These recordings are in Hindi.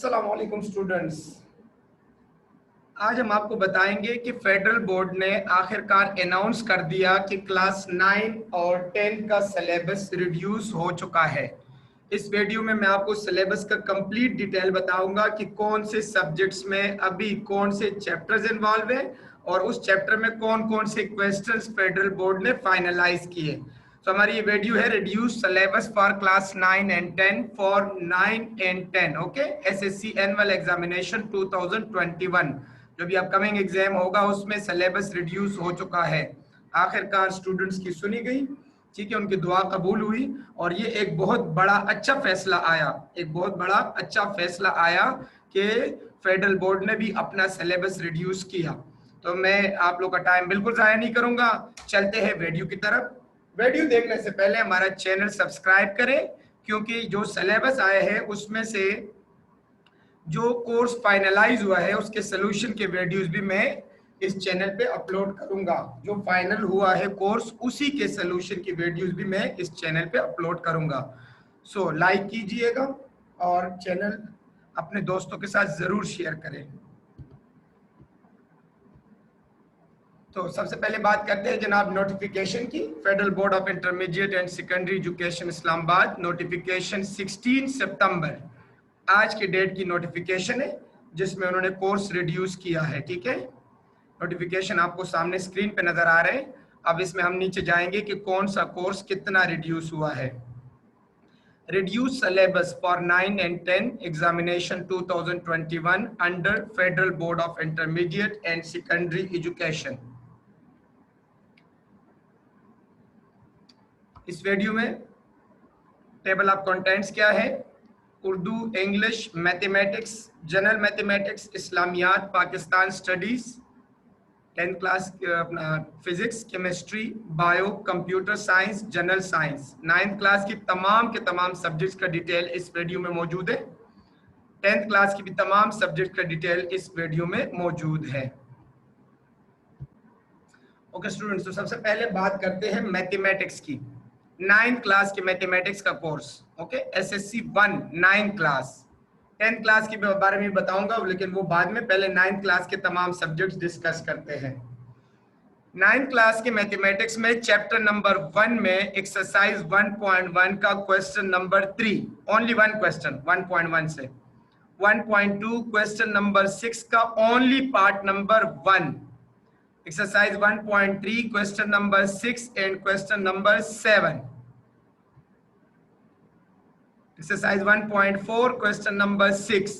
अस्सलाम वालेकुम स्टूडेंट्स। आज हम आपको बताएंगे कि फेडरल बोर्ड ने आखिरकार अनाउंस कर दिया कि क्लास 9 और 10 का सिलेबस रिड्यूस हो चुका है। इस वीडियो में मैं आपको सिलेबस का कंप्लीट डिटेल बताऊंगा कि कौन से सब्जेक्ट्स में अभी कौन से चैप्टर्स इन्वॉल्व हैं और उस चैप्टर में कौन कौन से क्वेश्चंस फेडरल बोर्ड ने फाइनलाइज किए। तो हमारी ये वीडियो है reduce syllabus for class 9 and 10 for 9 and 10 okay SSC annual examination 2021 जो भी अपकमिंग एग्जाम होगा उसमें सिलेबस रिड्यूस हो चुका है। आखिरकार स्टूडेंट्स की सुनी गई, ठीक है, उनकी दुआ कबूल हुई और ये एक बहुत बड़ा अच्छा फैसला आया कि फेडरल बोर्ड ने भी अपना सिलेबस रिड्यूस किया। तो मैं आप लोग का टाइम बिल्कुल ज़ाया नहीं करूंगा, चलते हैं वीडियो की तरफ। वीडियो देखने से पहले हमारा चैनल सब्सक्राइब करें क्योंकि जो सिलेबस आया है उसमें से जो कोर्स फाइनलाइज हुआ है उसके सोल्यूशन के वीडियोस भी मैं इस चैनल पे अपलोड करूंगा। जो फाइनल हुआ है कोर्स उसी के सोल्यूशन की वीडियोस भी मैं इस चैनल पे अपलोड करूंगा। सो लाइक कीजिएगा और चैनल अपने दोस्तों के साथ जरूर शेयर करें। तो सबसे पहले बात करते हैं जनाब नोटिफिकेशन की। Federal board of intermediate and secondary education Islamabad notification 16 सितंबर आज के डेट की नोटिफिकेशन है जिसमें उन्होंने कोर्स रिड्यूस किया है। ठीक है, नोटिफिकेशन आपको सामने स्क्रीन पे नजर आ रहे हैं। अब इसमें हम नीचे जाएंगे कि कौन सा कोर्स कितना रिड्यूस हुआ है। Reduce syllabus for 9 and 10 examination 2021 under federal board of intermediate and secondary education. इस वीडियो में टेबल ऑफ कंटेंट्स क्या है, Urdu, English, mathematics, general mathematics, Islamiat, Pakistan studies, 10th class अपना physics, chemistry, bio, computer science, general science, 9th class की तमाम के तमाम सब्जेक्ट्स का डिटेल इस वीडियो में मौजूद है। 10th क्लास की भी तमाम सब्जेक्ट का डिटेल इस वीडियो में मौजूद है। ओके स्टूडेंट्स, तो सबसे पहले बात करते हैं मैथमेटिक्स की। 9th क्लास के मैथमेटिक्स का course, okay, SSC 1 9th class. 10th class के बारे में बताऊंगा लेकिन वो बाद में, पहले 9th क्लास के तमाम सब्जेक्ट्स डिस्कस करते हैं। 9th क्लास के मैथमेटिक्स में चैप्टर नंबर 1 में एक्सरसाइज 1.1 का question number 3, only one question 1.1 से 1.2, क्वेश्चन नंबर 6 का only part number 1, exercise 1.3, question number 6 and question number 7, exercise 1.4, question number 6,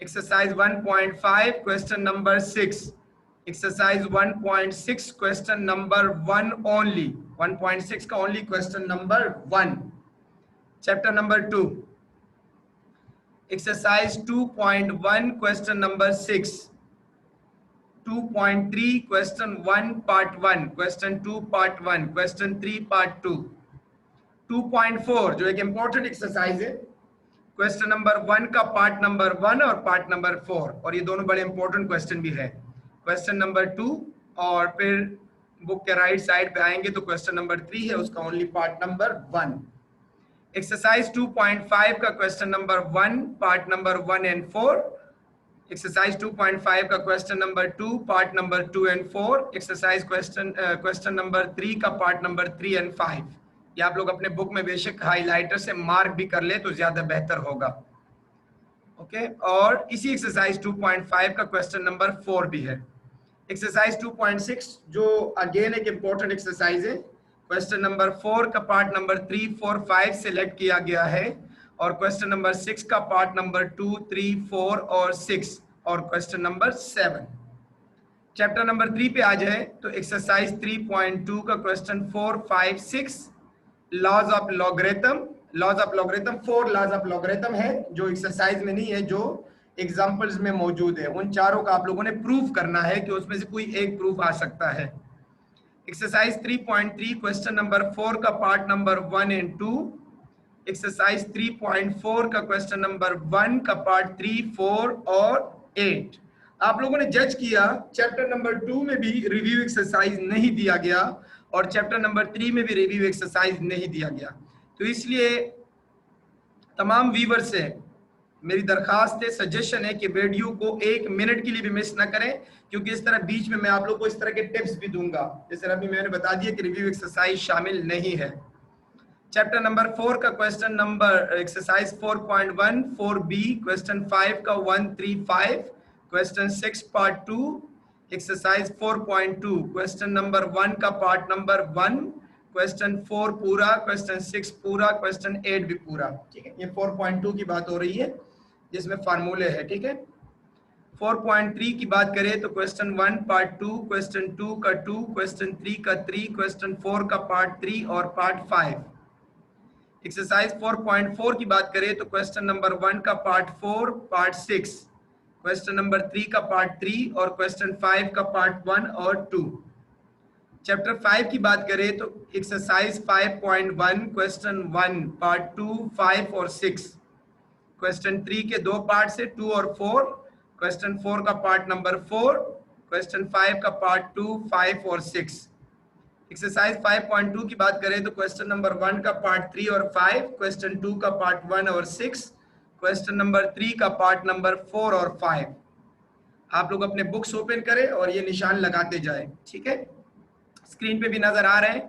exercise 1.5, question number 6, exercise 1.6, question number 1 only, 1.6 का only question number 1, chapter number 2, exercise 2.1, question number 6, 2.3, question 1 part 1, question 2 part 1, question 3 part 2, 2.4 जो एक इंपॉर्टेंट एक्सरसाइज है, क्वेश्चन नंबर 1 का पार्ट नंबर 1 और पार्ट नंबर 4, और ये दोनों बड़े इंपॉर्टेंट क्वेश्चन भी है। क्वेश्चन नंबर 2 और फिर बुक के राइट साइड पे आएंगे तो क्वेश्चन नंबर 3 है, उसका ओनली पार्ट नंबर 1। एक्सरसाइज 2.5 का question number 1 part number 1 and 4, exercise 2.5 का question number 2 part number 2 and 4, exercise question number 3 का पार्ट नंबर 3 एंड 5। ये आप लोग अपने बुक में बेशक हाइलाइटर से मार्क भी कर ले तो ज्यादा बेहतर होगा। ओके, और इसी एक्सरसाइज 2.5 का क्वेश्चन नंबर 4 भी है। एक्सरसाइज 2.6 जो अगेन एक इंपॉर्टेंट एक्सरसाइज है, क्वेश्चन नंबर 4 का पार्ट नंबर 3, 4, 5 सेलेक्ट किया गया है, और क्वेश्चन नंबर 6 का पार्ट नंबर 2, 3, 4 और 6 और क्वेश्चन नंबर 7। चैप्टर नंबर 3 पे आ जाए तो एक्सरसाइज 3.2 का question 4, 5, 6, laws of logarithm, 4 laws of logarithm है जो एक्सरसाइज में नहीं है, जो एग्जांपल्स में मौजूद है। उन चारों का आप लोगों ने प्रूफ करना है कि उसमें से कोई एक प्रूफ आ सकता है। एक्सरसाइज 3.3 क्वेश्चन नंबर 4 का पार्ट नंबर 1 एंड 2, एक्सरसाइज 3.4 का क्वेश्चन नंबर 1 का पार्ट 3, 4 और 8। आप लोगों ने जज किया चैप्टर नंबर 2 में भी रिव्यू एक्सरसाइज नहीं दिया गया और चैप्टर नंबर 3 में भी रिव्यू एक्सरसाइज नहीं दिया गया, तो इसलिए तमाम व्यूअर से मेरी दरखास्त है, सजेशन है कि वीडियो को 1 मिनट के लिए भी मिस ना करें, क्योंकि इस तरह बीच में मैं आप लोग को इस तरह के टिप्स भी दूंगा। जैसे अभी मैंने बता दिया कि रिव्यू एक्सरसाइज शामिल नहीं है। चैप्टर नंबर 4 का question number exercise 4.1 4B, question 5 का 135, question 6 part 2, exercise 4.2, question number 1 का पार्ट नंबर 1, क्वेश्चन 4 पूरा, क्वेश्चन 6 पूरा, क्वेश्चन 8 भी पूरा। ठीक है, ये 4.2 की बात हो रही है जिसमें फार्मूले है। ठीक है, 4.3 की बात करें तो क्वेश्चन 1 पार्ट 2, क्वेश्चन 2 का 2, क्वेश्चन 3 का 3, क्वेश्चन 4 का पार्ट 3 और पार्ट 5। एक्सरसाइज 4.4 की बात करें तो क्वेश्चन नंबर 1 का पार्ट 4, पार्ट 6, क्वेश्चन नंबर 3 का पार्ट 3 और क्वेश्चन 5 का पार्ट 1 और 2। चैप्टर 5 की बात करें तो एक्सरसाइज 5.1 क्वेश्चन 1 पार्ट 2, 5 और 6, क्वेश्चन 3 के 2 पार्ट से 2 और 4, क्वेश्चन 4 का पार्ट नंबर 4, क्वेश्चन 5 का पार्ट 2, 5 और 6। एक्सरसाइज 5.2 की बात करें तो क्वेश्चन नंबर 1 का पार्ट 3 और 5, क्वेश्चन 2 का पार्ट 1 और 6, क्वेश्चन नंबर 3 का पार्ट नंबर 4 और 5। आप लोग अपने बुक्स ओपन करें और ये निशान लगाते जाएं। ठीक है, स्क्रीन पे भी नजर आ रहे हैं।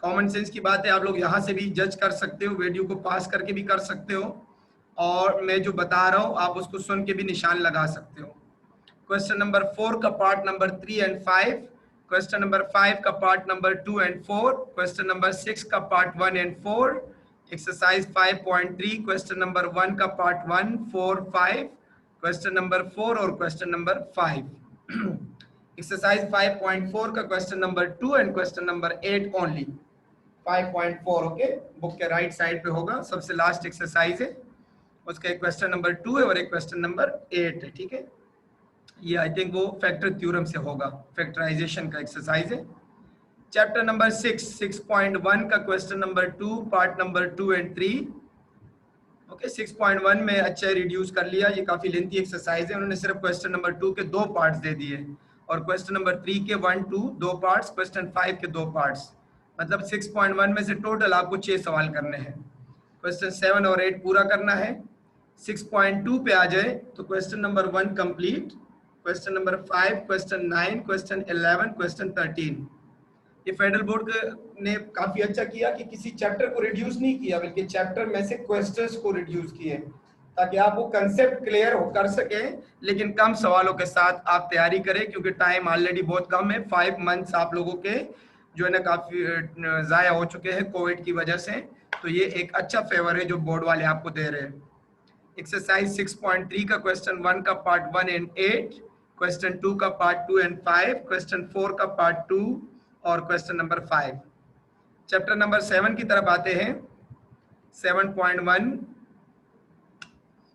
कॉमन सेंस की बात है, आप लोग यहाँ से भी जज कर सकते हो, वीडियो को पास करके भी कर सकते हो, और मैं जो बता रहा हूँ आप उसको सुन के भी निशान लगा सकते हो। क्वेश्चन नंबर 4 का part number 3 and 5, question number 5 का part number 2 and 4, question number 6 का part 1 and 4, exercise 5.3 question number 1 का पार्ट 1, 4, 5, क्वेश्चन नंबर 4 और क्वेश्चन नंबर 5। एक्सरसाइज 5.4 का question number 2 and question number 8 only. 5.4 okay, book के राइट साइड पे होगा, सबसे लास्ट एक्सरसाइज है, उसका एक क्वेश्चन नंबर 2 है और एक क्वेश्चन नंबर 8 है। ठीक है, ये आई थिंक वो फैक्टर थ्योरम से होगा, फैक्टराइजेशन का एक्सरसाइज है। चैप्टर नंबर 6.1 का question number 2 part number 2 and 3। Okay, 6.1 में अच्छा रिड्यूस कर लिया, ये काफी लेंथी एक्सरसाइज है, उन्होंने सिर्फ क्वेश्चन नंबर 2 के 2 पार्ट्स दे दिए और क्वेश्चन नंबर 3 के 1, 2 2 पार्ट्स, क्वेश्चन 5 के 2 पार्ट्स, मतलब 6.1 में से टोटल आपको 6 सवाल करने हैं। क्वेश्चन 7 और 8 पूरा करना है। 6.2 पे आ जाए तो question number 1 complete, question number 5, question 9, question 11, question 13। ये फेडरल बोर्ड ने काफी अच्छा किया कि किसी चैप्टर को रिड्यूस नहीं किया, बल्कि चैप्टर में से क्वेश्चंस को रिड्यूस किए, ताकि आप वो कंसेप्ट क्लियर हो कर सके, लेकिन कम सवालों के साथ आप तैयारी करें, क्योंकि टाइम ऑलरेडी बहुत कम है। 5 मंथ्स आप लोगों के जो है ना काफी जाया हो चुके हैं कोविड की वजह से, तो ये एक अच्छा फेवर है जो बोर्ड वाले आपको दे रहे हैं। एक्सरसाइज 6.3 का क्वेश्चन 1 का पार्ट 1 एंड 8, क्वेश्चन 2 का पार्ट 2 एंड 5, क्वेश्चन 4 का पार्ट 2 और क्वेश्चन नंबर 5। चैप्टर नंबर 7 की तरफ आते हैं। 7.1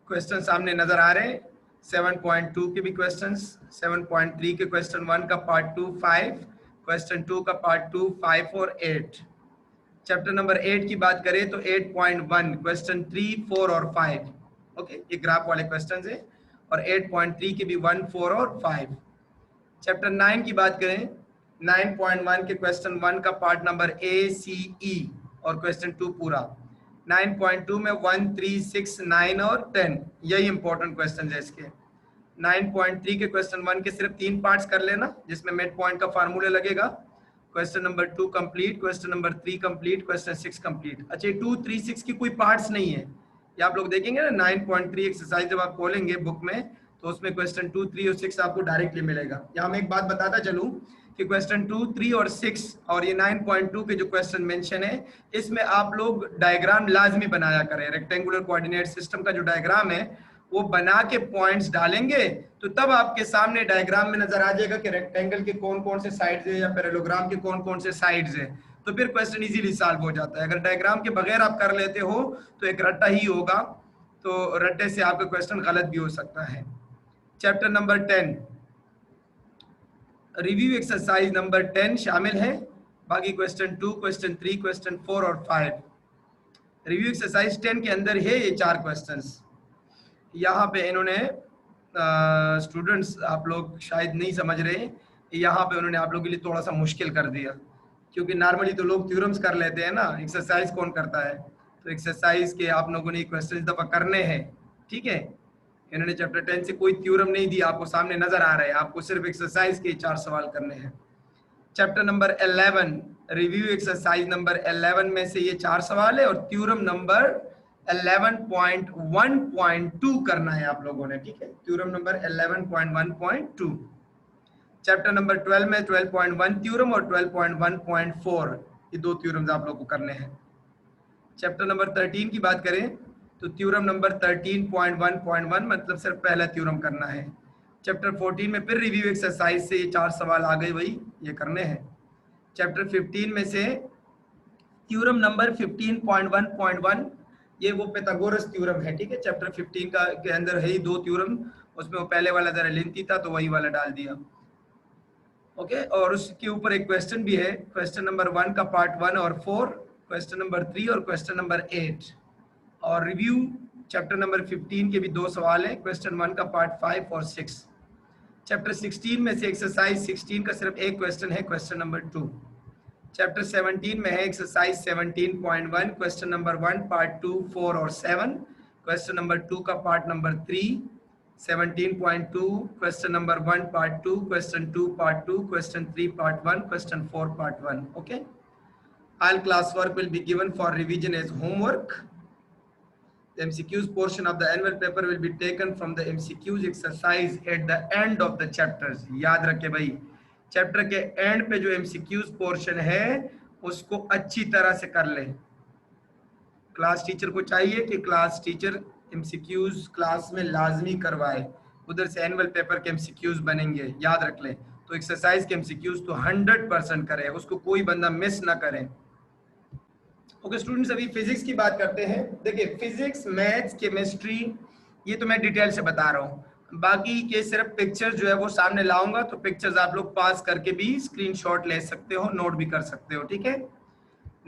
क्वेश्चन सामने नजर आ रहे हैं, 7.2 के भी क्वेश्चंस, 7.3 के क्वेश्चन 1 का पार्ट 2, 5, क्वेश्चन 2 का पार्ट 2, 5 और 8। चैप्टर नंबर 8 की बात करें तो 8.1 क्वेश्चन 3, 4 और 5। ओके, ये ग्राफ वाले क्वेश्चंस हैं, और 8.3 के भी 1, 4 और 5। चैप्टर 9 की बात करें, 9.1 के क्वेश्चन 1 का part number A, C, E और क्वेश्चन 2 पूरा। 9.2 में 1, 3, 6, 9 और 10, यही इंपॉर्टेंट क्वेश्चन है इसके। 9.3 के क्वेश्चन 1 के सिर्फ 3 पार्ट्स कर लेना, जिसमें मिड पॉइंट का फार्मूला लगेगा। Question number 2 complete, question number 3 complete, question 6 complete. अच्छा, 2, 3, 6 की कोई पार्ट्स नहीं है, ये आप लोग देखेंगे ना 9.3 एक्सरसाइज जब आप खोलेंगे बुक में, तो उसमें क्वेश्चन 2, 3 और 6 आपको डायरेक्टली मिलेगा। यहाँ मैं एक बात बताता चलूँ कि क्वेश्चन 2, 3 और 6 और ये 9.2 के जो क्वेश्चन मेंशन है, इसमें आप लोग डायग्राम लाजमी बनाया करें। रेक्टेंगुलर कोऑर्डिनेट सिस्टम का जो डायग्राम है वो बना के पॉइंट्स डालेंगे, तो तब आपके सामने डायग्राम में नजर आ जाएगा कि रेक्टेंगल के कौन कौन से साइड्स है या पैरेललोग्राम के कौन कौन से साइड्स है, तो फिर क्वेश्चन इजीली सॉल्व हो जाता है। अगर डायग्राम के बगैर आप कर लेते हो तो एक रट्टा ही होगा, तो रट्टे से आपका क्वेश्चन गलत भी हो सकता है। Chapter number 10 review exercise number 10 शामिल है, बाकी क्वेश्चन 2, क्वेश्चन 3, क्वेश्चन 4 और 5। रिव्यू एक्सरसाइज 10 के अंदर है ये 4 क्वेश्चंस। यहाँ पे इन्होंने स्टूडेंट्स आप लोग शायद नहीं समझ रहे, यहाँ पे उन्होंने आप लोगों के लिए थोड़ा सा मुश्किल कर दिया, क्योंकि नॉर्मली तो लोग थ्योरम्स कर लेते हैं ना, एक्सरसाइज कौन करता है, तो एक्सरसाइज के आप लोगों ने क्वेश्चन दफा करने हैं। ठीक है, इन्होंने चैप्टर 10 से कोई थ्योरम नहीं दिया, आपको सामने नजर आ रहा है, आपको सिर्फ एक्सरसाइज के 4 सवाल करने हैं। Chapter number 11 review exercise number 11 में से ये 4 सवाल है और थ्योरम नंबर 11.1.2 करना है आप लोगों ने, ठीक है, थ्योरम नंबर 11.1.2। चैप्टर नंबर 12 में 12.1 थ्योरम और 12.1.4 ये 2 थ्योरम्स आप लोगों को करने हैं। चैप्टर नंबर 13 की बात करें तो थ्योरम नंबर 13.1.1 मतलब सिर्फ पहला थ्योरम करना है। चैप्टर 14 में फिर रिव्यू एक्सरसाइज से ये 4 सवाल आ गए, वही ये करने हैं। चैप्टर 15 में से थ्योरम नंबर 15.1.1 ये वो पिथागोरस थ्योरम है, ठीक है, चैप्टर 15 का के अंदर है ही 2 थ्योरम, उसमें वो पहले वाला जरा लेंथी था तो वही वाला डाल दिया। ओके, और उसके ऊपर एक क्वेश्चन भी है, क्वेश्चन नंबर 1 का पार्ट 1 और 4, क्वेश्चन नंबर 3 और क्वेश्चन नंबर 8। और रिव्यू चैप्टर नंबर 15 के भी 2 सवाल हैं, क्वेश्चन 1 का पार्ट 5 और 6। चैप्टर 16 में से एक्सरसाइज 16 का सिर्फ एक क्वेश्चन है, क्वेश्चन नंबर 2। चैप्टर 17 में है एक्सरसाइज 17.1 क्वेश्चन नंबर 1 पार्ट 2, 4 और 7, क्वेश्चन नंबर 2 का part number 3, 17.2 question number 1 part 2, question 2 part 2, question 3 part 1, question 4 part 1। Okay, all class work will be given for revision as homework. The MCQs portion of the annual paper will be taken from the MCQs exercise at the end of the chapters. याद रखे भाई, चैप्टर के एंड पे जो MCQs पोर्शन है उसको अच्छी तरह से कर ले। क्लास टीचर को चाहिए कि क्लास टीचर MCQs क्लास में लाजमी करवाए, उधर से एनुअल पेपर के MCQs बनेंगे, याद रख ले। तो एक्सरसाइज के MCQs तो 100% करें, उसको कोई बंदा मिस ना करे। ओके स्टूडेंट्स, अभी फिजिक्स की बात करते हैं। देखिए फिजिक्स, मैथ्स, केमिस्ट्री ये तो मैं डिटेल से बता रहा हूँ, बाकी के सिर्फ पिक्चर जो है वो सामने लाऊंगा, तो पिक्चर्स आप लोग पास करके भी स्क्रीनशॉट ले सकते हो, नोट भी कर सकते हो, ठीक है।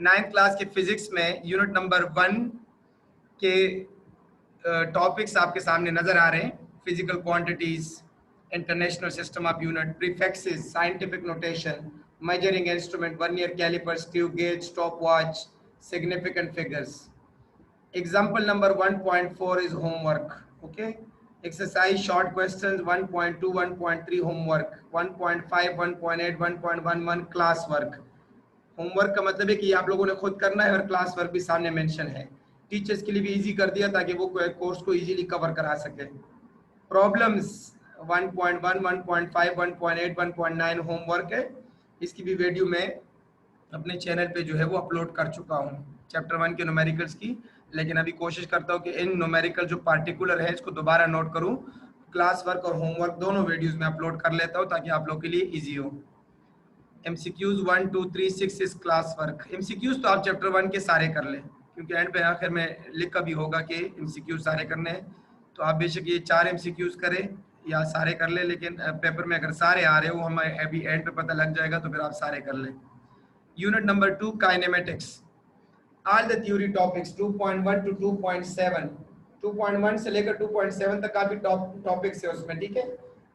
9th क्लास के फिजिक्स में यूनिट नंबर 1 के टॉपिक्स आपके सामने नजर आ रहे हैं। Physical quantities, international system of unit, prefixes, scientific notation, measuring instrument, vernier caliper, screw gauge, stopwatch, significant figures. Example number 1.4 is homework. Okay, exercise short questions 1.2, 1.3 homework, 1.5, 1.8, 1.11 class work. Homework का मतलब है कि आप लोगों ने खुद करना है और क्लास वर्क भी सामने मेंशन है। टीचर्स के लिए भी इजी कर दिया ताकि वो कोर्स को इजीली कवर करा सके। प्रॉब्लम्स 1.1, 1.5, 1.8, 1.9 होमवर्क है, इसकी भी वीडियो मैं अपने चैनल पे जो है वो अपलोड कर चुका हूँ, चैप्टर 1 के न्यूमेरिकल्स की। लेकिन अभी कोशिश करता हूँ कि इन न्यूमेरिकल जो पार्टिकुलर है इसको दोबारा नोट करूँ, क्लास वर्क और होमवर्क दोनों वीडियोस में अपलोड कर लेता हूँ ताकि आप लोग के लिए इजी हो। MCQs 1, 2, 3, 6 इस क्लास वर्क। MCQs तो आप चैप्टर 1 के सारे कर लें, क्योंकि एंड पे आखिर में लिखा भी होगा कि MCQs सारे करने हैं, तो आप बेशक ये 4 MCQs करें या सारे कर ले, लेकिन पेपर में अगर सारे आ रहे हो हमें अभी एंड पे पता लग जाएगा, तो फिर आप सारे कर लें। Unit number 2 kinematics, all the theory topics 2.1 to 2.7, 2.1 से लेकर 2.7 तक काफी टॉपिक्स है उसमें, ठीक है।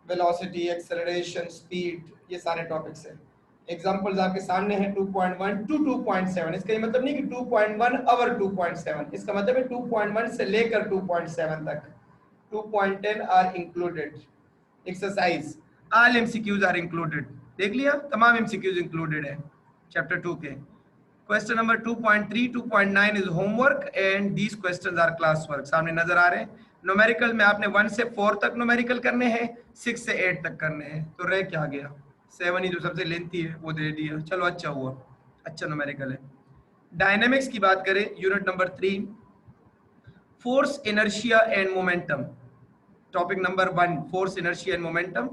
वेलोसिटी, एक्सेलरेशन, स्पीड, ये सारे टॉपिक्स है। एग्जांपल्स आपके सामने हैं 2.1 टू 2.7। इसका ये मतलब नहीं कि 2.1 और 2.7, इसका मतलब है 2.1 से लेकर 2.7 तक। 2.10 are included. Exercise all MCQs are included, देख लिया, तमाम MCQs इंक्लूडेड है चैप्टर 2 के। Question number 2.3, 2.9 is homework and these questions are class work, सामने नजर आ रहे हैं। न्यूमेरिकल में आपने 1 से 4 तक न्यूमेरिकल करने हैं, 6 से 8 तक करने हैं, तो रह क्या गया, 7 ही जो सबसे लेंथी है वो दे दिया, चलो अच्छा हुआ, अच्छा न्यूमेरिकल है। डायनेमिक्स की बात करें, unit number 3 force, inertia and momentum. Topic number 1 force, inertia and momentum.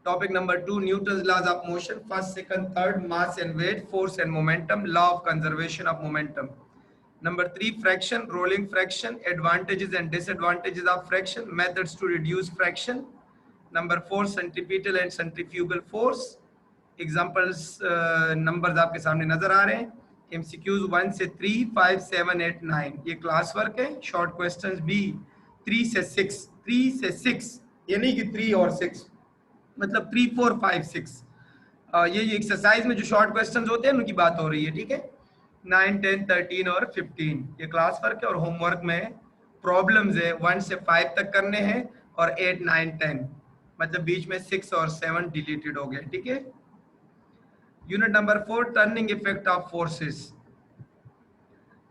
Topic number 2 Newton's laws of motion, first, second, third, mass and weight, force and momentum, law of conservation of momentum. Number 3 friction, rolling friction, advantages and disadvantages of friction, methods to reduce friction. Number 4 centripetal and centrifugal force. Examples numbers आपके सामने नजर आ रहे हैं। MCQs 1 से 3, 5, 7, 8, 9 ये क्लास वर्क है। शॉर्ट क्वेश्चंस भी 3 से 6, 3 से 6, ये नहीं कि 3 और 6, मतलब 3, 4, 5, 6, ये एक्सरसाइज में जो शॉर्ट क्वेश्चंस होते हैं उनकी बात हो रही है, ठीक है। 9, 10, 13 और 15 ये क्लास वर्क है, और होमवर्क में प्रॉब्लम्स है 1 से 5 तक करने हैं और 8 9 10, मतलब बीच में 6 और 7 डिलीटेड हो गए, ठीक है। Unit number 4, turning effect of forces.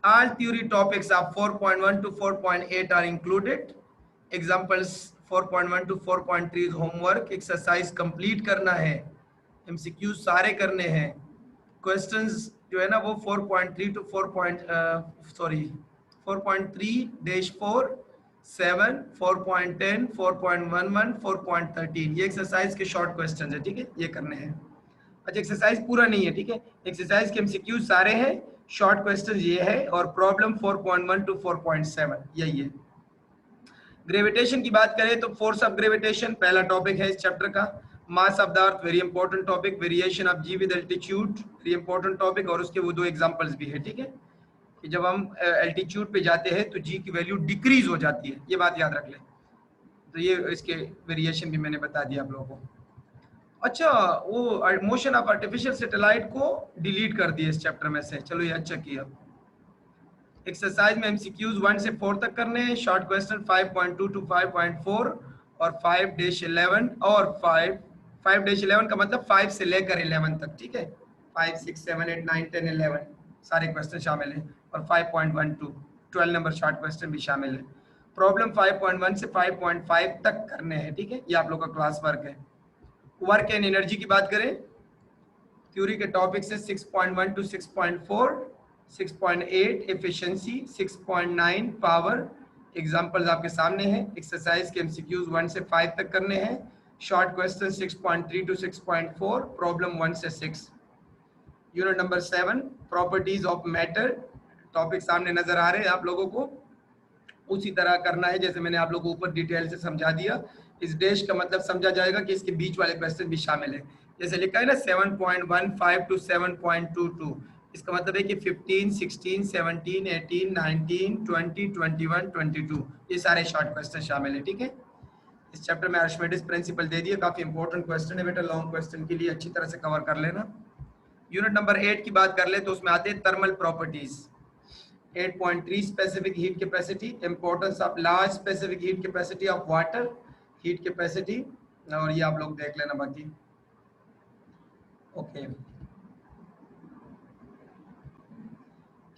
All theory topics of 4.1 to 4.8 are included. Examples 4.1 to 4.3 is homework, exercise complete करना है, MCQ सारे करने हैं, questions जो है ना वो 4.3 to 4.3-4, 7, 4.10, 4.11, 4.13 ये एक्सरसाइज के शॉर्ट क्वेश्चन है, ठीक है, ये करने हैं। अच्छा, एक्सरसाइज पूरा नहीं है, ठीक है, एक्सरसाइज के एमसीक्यू सारे हैं, शॉर्ट क्वेश्चन ये है, और प्रॉब्लम 4.1 टू 4.7 यही है। ग्रेविटेशन की बात करें तो फोर्स ऑफ ग्रेविटेशन पहला टॉपिक है इस चैप्टर का। Mass of the earth very important topic, variation of g with altitude very important topic, और उसके वो दो एग्जांपल्स भी है, ठीक है, कि जब हम एल्टीट्यूड पे जाते हैं तो जी की वैल्यू डिक्रीज हो जाती है, ये बात याद रख लें। तो ये इसके वेरिएशन भी मैंने बता दिया आप लोगों को। अच्छा, वो मोशन ऑफ आर्टिफिशियल सैटेलाइट को डिलीट कर दिया इस चैप्टर में से, चलो ये अच्छा किया। एक्सरसाइज में एमसीक्यूज 1 से 4 तक करने हैं, शॉर्ट क्वेश्चन 5.2 टू 5.4 और 5-11 और 5-11 का मतलब 5 से लेकर 11 तक, ठीक है, 5 6 7 8 9 10 11 सारे क्वेश्चन शामिल हैं, और 5.12 12 नंबर शॉर्ट क्वेश्चन भी शामिल है। प्रॉब्लम 5.1 से 5.5 तक करने हैं, ठीक है, ये आप लोग का क्लास वर्क है। वर्क एंड एनर्जी की बात करें, थ्योरी के टॉपिक से 6.1 टू 6.4, 6.8 एफिशिएंसी, 6.9 पावर, एग्जांपल्स आपके सामने हैं। एक्सरसाइज के एमसीक्यूज 1 से 5 तक करने हैं, शॉर्ट क्वेश्चन 6.3 टू 6.4, प्रॉब्लम 1 से 6। Unit number 7, properties of matter, topic सामने नजर आ रहे हैं आप लोगों को, उसी तरह करना है जैसे मैंने आप लोगों को ऊपर डिटेल से समझा दिया। इस डैश का मतलब समझा जाएगा कि इसके बीच वाले क्वेश्चन भी शामिल है, जैसे लिखा है ना 7.15 टू 7.22, इसका मतलब है कि 15, 16, 17, 18, 19, 20, 21, 22 ये सारे शॉर्ट क्वेश्चन शामिल है, ठीक है। इस चैप्टर में आर्किमिडीज प्रिंसिपल दे दिया, काफी इंपॉर्टेंट क्वेश्चन है बेटा, लॉन्ग क्वेश्चन के लिए अच्छी तरह से कवर कर लेना। यूनिट नंबर 8 की बात कर ले तो उसमें आते हैं thermal properties. 8.3 specific heat capacity, importance of large specific heat capacity of water, heat capacity, और ये आप लोग देख लेना बाकी, okay.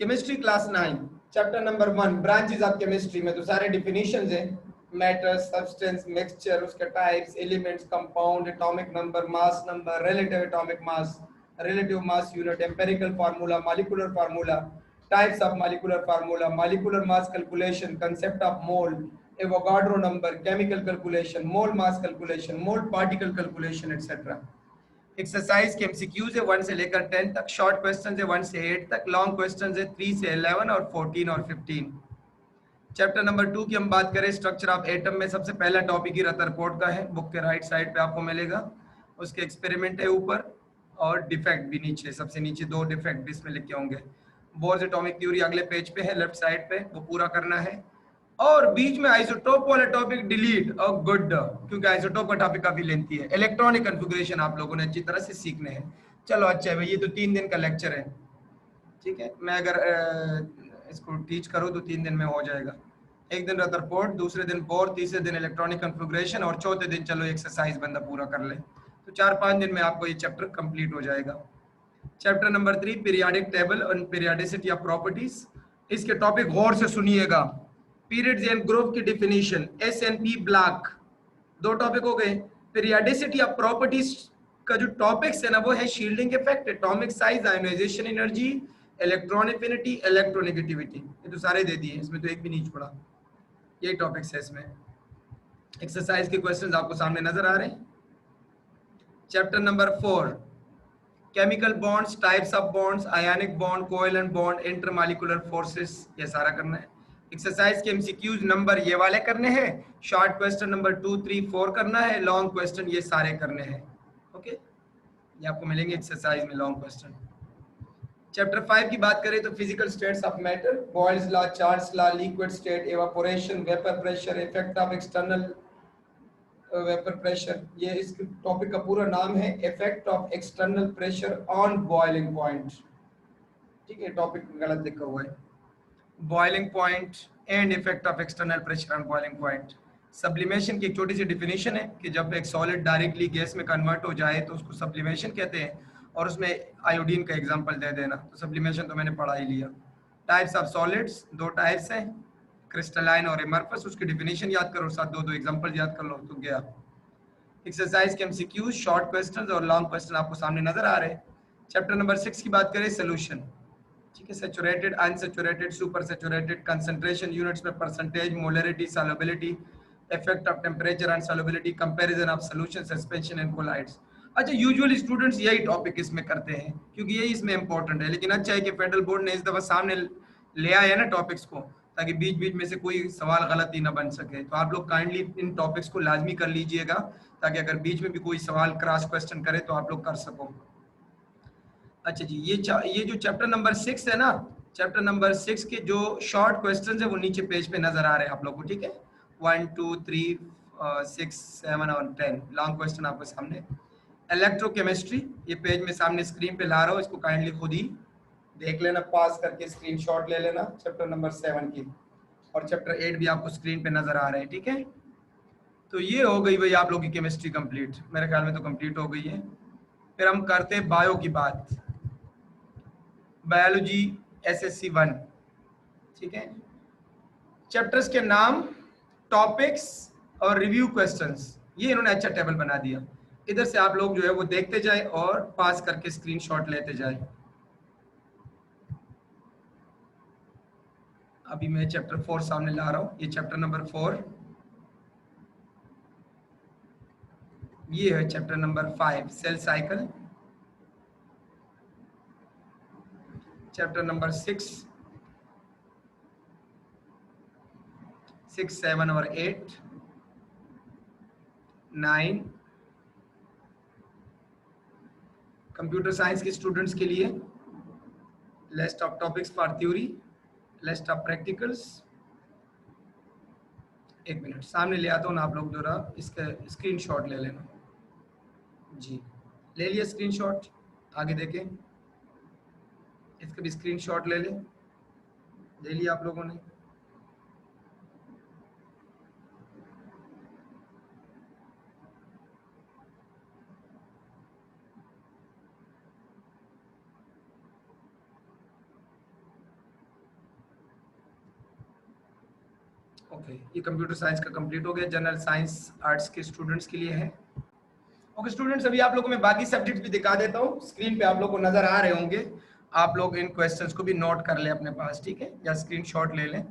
Chemistry class 9 chapter number 1 branches of chemistry में तो सारे डिफिनीशंस हैं, मैटर, सब्सटेंस, मिक्सचर, उसके types, elements, compound, atomic number, mass number, relative atomic mass, relative mass unit, empirical formula, molecular formula, types of molecular formula, molecular mass calculation, concept of mole, Avogadro number, chemical calculation, mole mass calculation, mole particle calculation, etc. Exercise के एमसीक्यूज है 1 से लेकर 10 तक, शॉर्ट क्वेश्चंस है 1 से 8 तक, लॉन्ग क्वेश्चंस है 3 से 11 और 14 और 15। चैप्टर नंबर 2 की हम बात करें, स्ट्रक्चर ऑफ एटम में सबसे पहला टॉपिक ही रदरफोर्ड का है, बुक के राइट साइड पे आपको मिलेगा, उसके एक्सपेरिमेंट है ऊपर, और डिफेक्ट भी नीचे, सबसे नीचे 2 डिफेक्ट इसमें लिखे होंगे। बोर्स एटॉमिक थ्योरी अगले पेज पे है, लेफ्ट साइड पे, वो पूरा करना है। और बीच में आइसोटोप वाला टॉपिक डिलीट और गुड, क्योंकि आइसोटोप का टॉपिक काफी लेंथी है। इलेक्ट्रॉनिक कॉन्फ़िगरेशन आप लोगों ने अच्छी तरह से सीखने हैं। चलो अच्छा है भाई, ये तो 3 दिन का लेक्चर है, ठीक है, मैं अगर इसको टीच करूँ तो 3 दिन में हो जाएगा। एक दिन रदरफोर्ड, दूसरे दिन बोर, तीसरे दिन इलेक्ट्रॉनिक कॉन्फ़िगरेशन, और चौथे दिन चलो एक्सरसाइज बंदा पूरा कर ले, तो 4-5 दिन में आपको ये चैप्टर कंप्लीट हो जाएगा। चैप्टर नंबर 3 पीरियोडिक टेबल और पीरियोडिसिटी ऑफ प्रॉपर्टीज, इसके टॉपिक गौर से सुनिएगा। पीरियड्स एंड ग्रुप की डेफिनेशन, एसएनपी ब्लॉक, 2 टॉपिक हो गए। पीरियोडिसिटी ऑफ प्रॉपर्टीज का जो टॉपिक्स है ना वो है shielding effect, atomic size, ionization energy, electron affinity, electronegativity, ये तो सारे दे दिए, इसमें तो एक भी नहीं छोड़ा, यही टॉपिक्स है इसमें। एक्सरसाइज के क्वेश्चंस आपको सामने नजर आ रहे हैं। Chapter number 4 chemical bonds, types of bonds, ionic bond, covalent bond, intermolecular forces, ये सारा करना है। एक्सरसाइज के एमसीक्यूज नंबर ये वाले करने हैं, शॉर्ट क्वेश्चन नंबर 2, 3, 4 करना है, लॉन्ग क्वेश्चन ये सारे करने हैं, ओके, ये आपको मिलेंगे एक्सरसाइज में लॉन्ग क्वेश्चन। चैप्टर 5 की बात करें तो physical states of matter, Boyle's law, Charles law, liquid state, evaporation, vapour pressure, effect of external vapour pressure, ये इस टॉपिक का पूरा नाम है, effect of external pressure on boiling point, ठीक है, टॉपिक गलत लिखा हुआ है। Boiling point and effect of external pressure on boiling point. Sublimation की एक छोटी सी डिफिनीशन है कि जब एक सॉलिड डायरेक्टली गैस में कन्वर्ट हो जाए तो उसको सब्लिमेशन कहते हैं, और उसमें आयोडीन का एग्जांपल दे देना। तो सब्लिमेशन तो मैंने पढ़ा ही लिया। टाइप्स ऑफ सॉलिड्स, दो टाइप्स हैं, क्रिस्टलाइन और एमरफस। उसकी डिफिनीशन याद करो, साथ दो दो एग्जांपल याद कर लो तो गया। एक्सरसाइज के एमसीक्यूज, शॉर्ट क्वेश्चंस और लॉन्ग क्वेश्चन आपको सामने नजर आ रहे हैं। चैप्टर नंबर 6 की बात करें, सोल्यूशन। ठीक है, saturated, unsaturated, super saturated, concentration units में percentage, molarity, solubility, effect of temperature on solubility, comparison of solution, suspension and colloids. अच्छा, यूजुअली स्टूडेंट्स यही टॉपिक इसमें करते हैं क्योंकि यही इसमें इंपॉर्टेंट है, लेकिन अच्छा है कि फेडरल बोर्ड ने इस दफा सामने ले आया है ना टॉपिक्स को, ताकि बीच बीच में से कोई सवाल गलत ही ना बन सके। तो आप लोग काइंडली इन टॉपिक्स को लाजमी कर लीजिएगा, ताकि अगर बीच में भी कोई सवाल क्रॉस क्वेश्चन करे तो आप लोग कर सको। अच्छा जी, ये जो चैप्टर नंबर 6 है ना, चैप्टर नंबर 6 के जो शॉर्ट क्वेश्चंस है वो नीचे पेज पे नजर आ रहे हैं आप लोग को। ठीक है, 1 2 3 6 7 और 10 लॉन्ग क्वेश्चन आपके सामने। इलेक्ट्रोकेमिस्ट्री, ये पेज में सामने स्क्रीन पे ला रहा हूँ, इसको काइंडली खुद ही देख लेना, पास करके स्क्रीनशॉट ले लेना चैप्टर नंबर 7 की। और चैप्टर 8 भी आपको स्क्रीन पे नजर आ रहे हैं। ठीक है, तो ये हो गई भाई आप लोग की केमिस्ट्री कंप्लीट, मेरे ख्याल में तो कंप्लीट हो गई है। फिर हम करते हैं बायो की बात, बायोलॉजी एसएससी 1। ठीक है, चैप्टर्स के नाम, टॉपिक्स और रिव्यू क्वेश्चंस, ये इन्होंने अच्छा टेबल बना दिया। इधर से आप लोग जो है वो देखते जाए और पास करके स्क्रीनशॉट लेते जाए। अभी मैं चैप्टर 4 सामने ला रहा हूँ, ये चैप्टर नंबर 4। ये है chapter number 5, cell cycle. Chapter number 6, 6 7 और 8 9। कंप्यूटर साइंस के स्टूडेंट्स के लिए list of topics for theory, list of practicals. एक मिनट सामने ले आता हूँ ना, आप लोग जरा इसका स्क्रीनशॉट ले लेना। जी, ले लिया स्क्रीनशॉट, आगे देखें, इसका भी स्क्रीनशॉट ले लिया आप लोगों ने। ओके, ये कंप्यूटर साइंस का कंप्लीट हो गया। जनरल साइंस आर्ट्स के स्टूडेंट्स के लिए है। ओके स्टूडेंट्स, अभी आप लोगों में बाकी सब्जेक्ट भी दिखा देता हूँ, स्क्रीन पे आप लोग को नजर आ रहे होंगे। आप लोग इन क्वेश्चंस को भी नोट कर लें अपने पास, ठीक है, या स्क्रीनशॉट ले लें।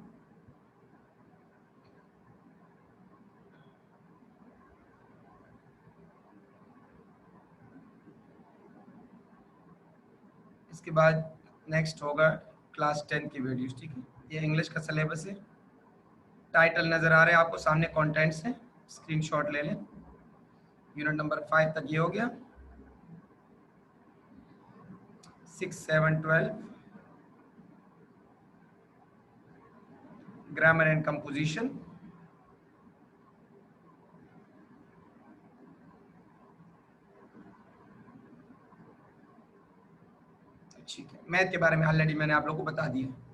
इसके बाद नेक्स्ट होगा क्लास 10 की वीडियोस। ठीक है, ये इंग्लिश का सिलेबस है। टाइटल नजर आ रहे हैं आपको सामने, कंटेंट्स हैं, स्क्रीनशॉट ले लें। यूनिट नंबर 5 तक ये हो गया। 6 7 12 ग्रामर एंड कंपोजिशन। ठीक है, मैथ के बारे में ऑलरेडी मैंने आप लोगों को बता दिया।